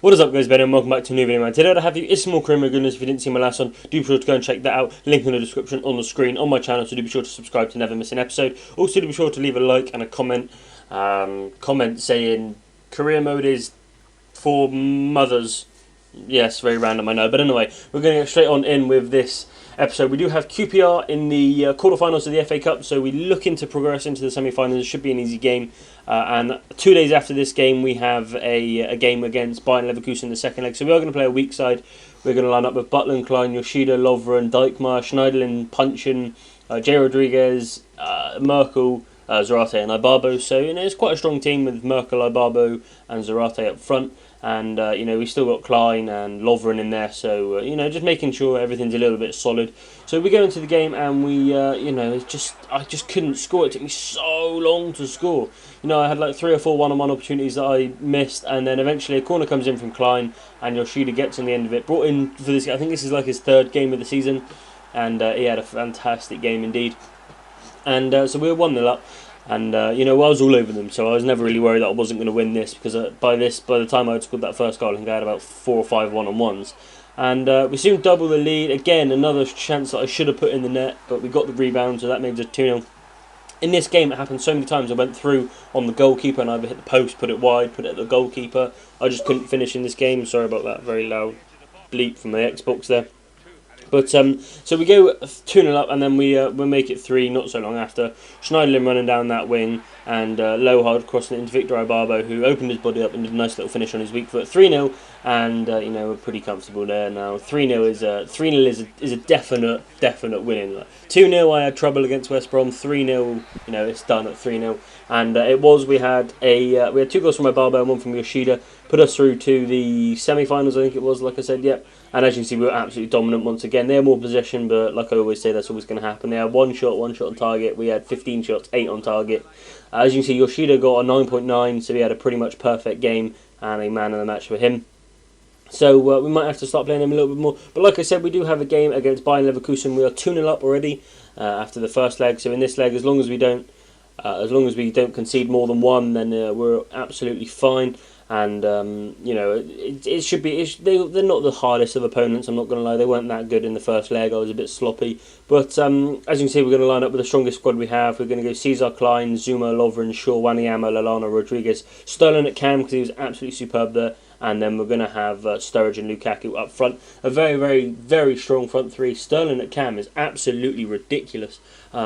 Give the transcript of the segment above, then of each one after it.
What is up guys, Ben and welcome back to a new video, man. Today I have you, it's more Career Goodness. If you didn't see my last one, do be sure to go and check that out. Link in the description on the screen on my channel, so do be sure to subscribe to never miss an episode. Also do be sure to leave a like and a comment, saying career mode is for mothers. Yes, very random, I know. But anyway, we're going to get straight on in with this episode. We do have QPR in the quarterfinals of the FA Cup, so we're looking to progress into the semi-finals. It should be an easy game. And 2 days after this game, we have a game against Bayern Leverkusen in the second leg. So we are going to play a weak side. We're going to line up with Butland, Klein, Yoshida, Lovren, Dijkmaar, Schneiderlin, Punchin, J. Rodriguez, Merkel, Zarate and Ibabo. So it's quite a strong team with Merkel, Ibabo and Zarate up front. And we still got Klein and Lovren in there, so just making sure everything's a little bit solid. So we go into the game and we I just couldn't score. It took me so long to score. I had like 3 or 4 one-on-one opportunities that I missed, and then eventually a corner comes in from Klein and Yoshida gets on the end of it. Brought in for this, I think this is like his 3rd game of the season, and he had a fantastic game indeed. And so we were 1-0 up. And I was all over them, so I was never really worried that I wasn't going to win this, because by the time I had scored that first goal, I think I had about 4 or 5 one-on-ones. And we soon double the lead. Again, another chance that I should have put in the net, but we got the rebound, so that made it 2-0. In this game, it happened so many times. I went through on the goalkeeper and either hit the post, put it wide, put it at the goalkeeper. I just couldn't finish in this game. Sorry about that very loud bleep from my Xbox there. But so we go 2-0 up, and then we make it 3 not so long after. Schneiderlin running down that wing, and Lohard crossing it into Victor Ibabo, who opened his body up and did a nice little finish on his weak foot. 3-0, and we're pretty comfortable there now. 3-0 is a definite winning. 2-0 I had trouble against West Brom. 3-0 it's done at 3-0, and we had 2 goals from Ibabo and 1 from Yoshida. Put us through to the semi-finals, I think it was, like I said, yep. And as you can see, we were absolutely dominant once again. They had more possession, but like I always say, that's always going to happen. They had one shot on target. We had 15 shots, 8 on target. As you can see, Yoshida got a 9.9, so he had a pretty much perfect game and a man of the match for him. So we might have to start playing him a little bit more. But like I said, we do have a game against Bayern Leverkusen. We are 2-0 up already after the first leg. So in this leg, as long as we don't concede more than 1, then we're absolutely fine. And it should be. They're not the hardest of opponents. I'm not going to lie. They weren't that good in the first leg. I was a bit sloppy. But as you can see, we're going to line up with the strongest squad we have. We're going to go Cesar, Klein, Zuma, Lovren, Shaw, Wanyama, Lallana, Rodriguez, Sterling at cam because he was absolutely superb there. And then we're going to have Sturridge and Lukaku up front. A very, very, very strong front 3. Sterling at cam is absolutely ridiculous.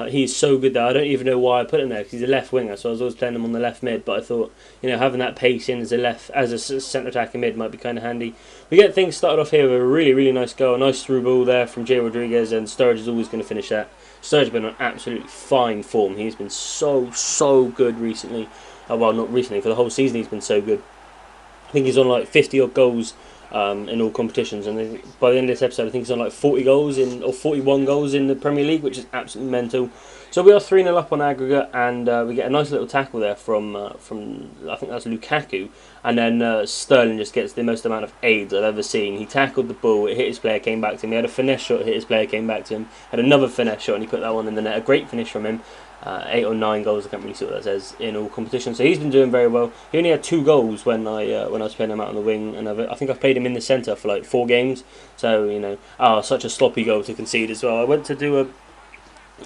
He's so good there. I don't even know why I put him there, because he's a left winger, so I was always playing him on the left mid. But I thought, having that pace in as a centre attacking mid might be kind of handy. We get things started off here with a really, really nice goal. A nice through ball there from J. Rodriguez, and Sturridge is always going to finish that. Sturridge has been on absolutely fine form. He's been so good recently. Well, not recently, for the whole season he's been so good. I think he's on like 50 odd goals in all competitions, and by the end of this episode I think he's on like 40 goals or 41 goals in the Premier League, which is absolutely mental. So we are 3-0 up on aggregate, and we get a nice little tackle there from I think that's Lukaku, and then Sterling just gets the most amount of aids I've ever seen. He tackled the ball, it hit his player, came back to him. He had a finesse shot, hit his player, came back to him. Had another finesse shot, and he put that one in the net. A great finish from him. 8 or 9 goals, I can't really see what that says, in all competitions. So he's been doing very well. He only had 2 goals when I was playing him out on the wing, and I think I've played him in the centre for like 4 games. So such a sloppy goal to concede as well. I went to do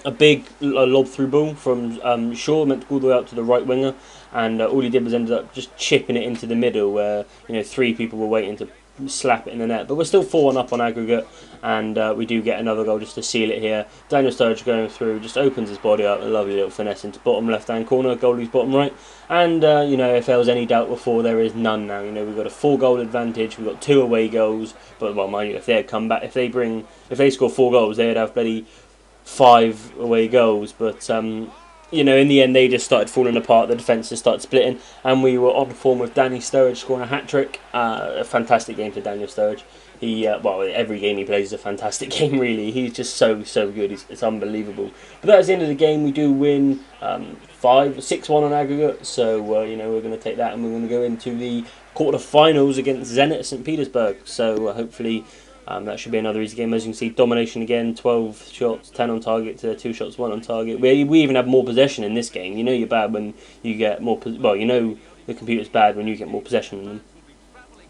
a big lob through ball from Shaw, meant to go all the way out to the right winger, and all he did was ended up just chipping it into the middle, where 3 people were waiting to slap it in the net. But we're still 4-1 up on aggregate, and we do get another goal just to seal it here. Daniel Sturridge going through, just opens his body up, a lovely little finesse into bottom left hand corner, goalie's bottom right. And if there was any doubt before, there is none now. We've got a 4 goal advantage, we've got 2 away goals, but well, mind you, if they had come back, if they score 4 goals, they'd have bloody 5 away goals. But in the end, they just started falling apart. The defence just started splitting, and we were on form with Danny Sturridge scoring a hat-trick. A fantastic game for Daniel Sturridge. Every game he plays is a fantastic game, really. He's just so good. It's unbelievable. But that's the end of the game. We do win 6-1 on aggregate. So we're going to take that, and we're going to go into the quarter-finals against Zenit St. Petersburg. So hopefully that should be another easy game. As you can see, domination again, 12 shots, 10 on target to 2 shots, 1 on target. We even have more possession in this game. You're bad when you get more... the computer's bad when you get more possession than them.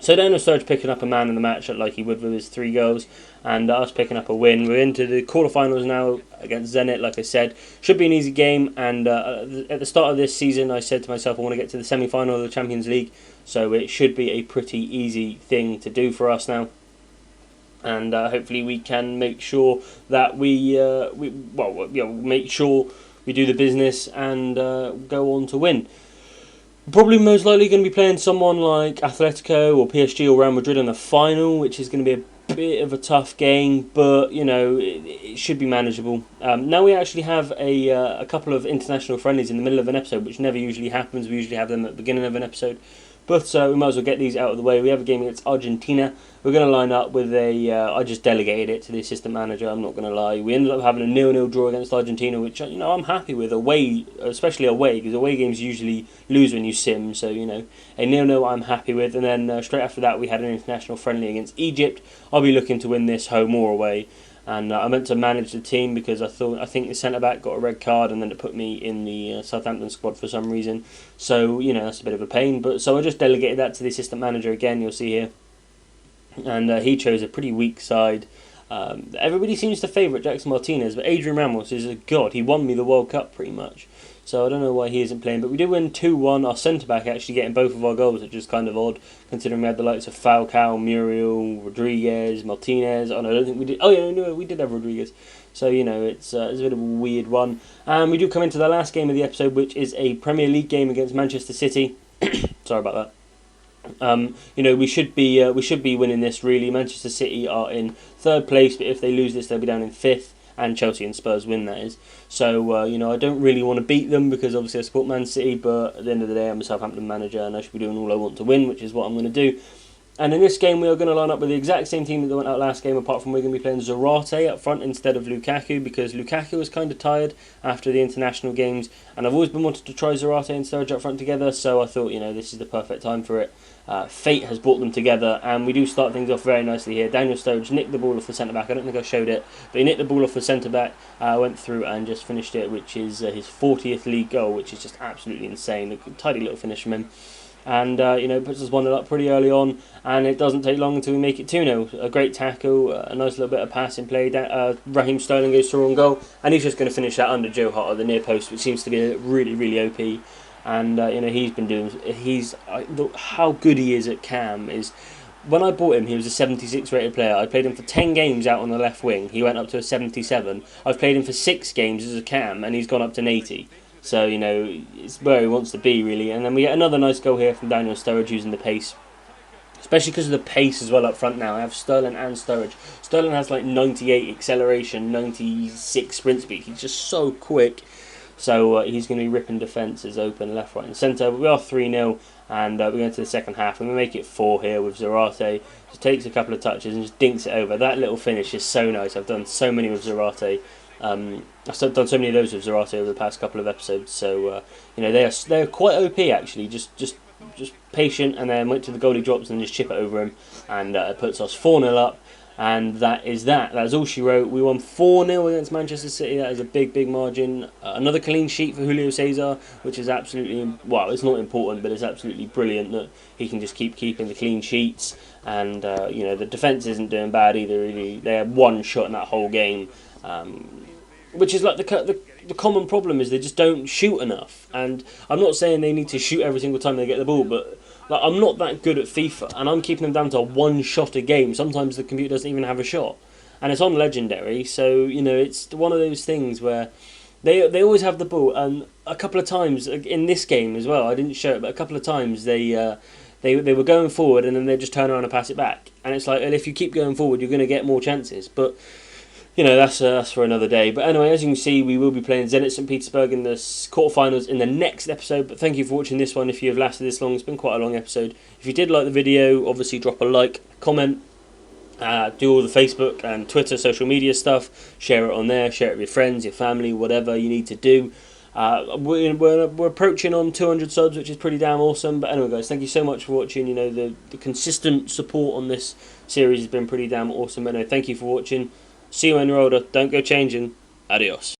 So Daniel Sturridge picking up a man in the match like he would with his 3 goals, and us picking up a win. We're into the quarterfinals now against Zenit, like I said. Should be an easy game, and at the start of this season I said to myself I want to get to the semi-final of the Champions League, so it should be a pretty easy thing to do for us now. And hopefully we can make sure that make sure we do the business and go on to win. Probably most likely going to be playing someone like Atletico or PSG or Real Madrid in the final, which is going to be a bit of a tough game, but it should be manageable. Now we actually have a couple of international friendlies in the middle of an episode, which never usually happens. We usually have them at the beginning of an episode. But we might as well get these out of the way. We have a game against Argentina. We're going to line up with I just delegated it to the assistant manager, I'm not going to lie. We ended up having a 0-0 draw against Argentina, which I'm happy with, away, especially away, because away games usually lose when you sim. So, a 0-0 I'm happy with. And then straight after that, we had an international friendly against Egypt. I'll be looking to win this home or away. And I meant to manage the team because I think the centre-back got a red card and then it put me in the Southampton squad for some reason. So, that's a bit of a pain. But so I just delegated that to the assistant manager again, you'll see here. And he chose a pretty weak side. Everybody seems to favourite Jackson Martinez, but Adrian Ramos is a god. He won me the World Cup pretty much. So I don't know why he isn't playing. But we did win 2-1. Our centre-back actually getting both of our goals, which is kind of odd, considering we had the likes of Falcao, Muriel, Rodriguez, Martinez. Oh, no, I don't think we did. Oh, yeah, no, we did have Rodriguez. So, it's a bit of a weird one. And we do come into the last game of the episode, which is a Premier League game against Manchester City. Sorry about that. We should be winning this really. Manchester City are in 3rd place, but if they lose this, they'll be down in 5th. And Chelsea and Spurs win, that is. So, I don't really want to beat them because obviously I support Man City, but at the end of the day I'm a Southampton manager and I should be doing all I want to win, which is what I'm going to do. And in this game we are going to line up with the exact same team that went out last game, apart from we're going to be playing Zarate up front instead of Lukaku, because Lukaku was kind of tired after the international games, and I've always been wanting to try Zarate and Sturridge up front together, so I thought, this is the perfect time for it. Fate has brought them together, and we do start things off very nicely here. Daniel Sturridge nicked the ball off the centre-back. I don't think I showed it, but he nicked the ball off the centre-back, went through and just finished it, which is his 40th league goal, which is just absolutely insane. A tidy little finish from him. And, puts us 1-0 up pretty early on, and it doesn't take long until we make it 2-0. A great tackle, a nice little bit of passing play. Raheem Sterling goes through on goal, and he's just going to finish that under Joe Hart at the near post, which seems to be really, really OP. And, he's been doing... how good he is at Cam is... When I bought him, he was a 76 rated player. I played him for 10 games out on the left wing. He went up to a 77. I've played him for 6 games as a Cam, and he's gone up to an 80. So, it's where he wants to be, really. And then we get another nice goal here from Daniel Sturridge using the pace. Especially because of the pace as well up front now. I have Sterling and Sturridge. Sterling has like 98 acceleration, 96 sprint speed. He's just so quick. So he's going to be ripping defences open left, right and centre. But we are 3-0 and we're going to the second half. And we make it 4 here with Zarate. Just takes a couple of touches and just dinks it over. That little finish is so nice. I've done so many with Zarate. I've done so many of those with Zarate over the past couple of episodes, so they're quite OP actually. Just patient, and then went to the goalie drops and just chip it over him, and it puts us 4-0 up. And that is that. That's all she wrote. We won 4-0 against Manchester City. That is a big margin. Another clean sheet for Julio Cesar, which is absolutely, well, it's not important, but it's absolutely brilliant that he can just keep keeping the clean sheets. And the defence isn't doing bad either. Really, they had 1 shot in that whole game. Which is like the common problem is they just don't shoot enough. And I'm not saying they need to shoot every single time they get the ball, but like, I'm not that good at FIFA, and I'm keeping them down to 1 shot a game. Sometimes the computer doesn't even have a shot, and it's on Legendary, so it's one of those things where they always have the ball. And a couple of times in this game as well, I didn't show it, but a couple of times they were going forward and then they just turn around and pass it back, and it's like, well, if you keep going forward, you're going to get more chances, but. That's for another day. But anyway, as you can see, we will be playing Zenit St. Petersburg in the quarterfinals in the next episode. But thank you for watching this one if you have lasted this long. It's been quite a long episode. If you did like the video, obviously drop a like, comment, do all the Facebook and Twitter social media stuff. Share it on there, share it with your friends, your family, whatever you need to do. We're approaching on 200 subs, which is pretty damn awesome. But anyway, guys, thank you so much for watching. The consistent support on this series has been pretty damn awesome. But anyway, thank you for watching. See you when you're older. Don't go changing. Adios.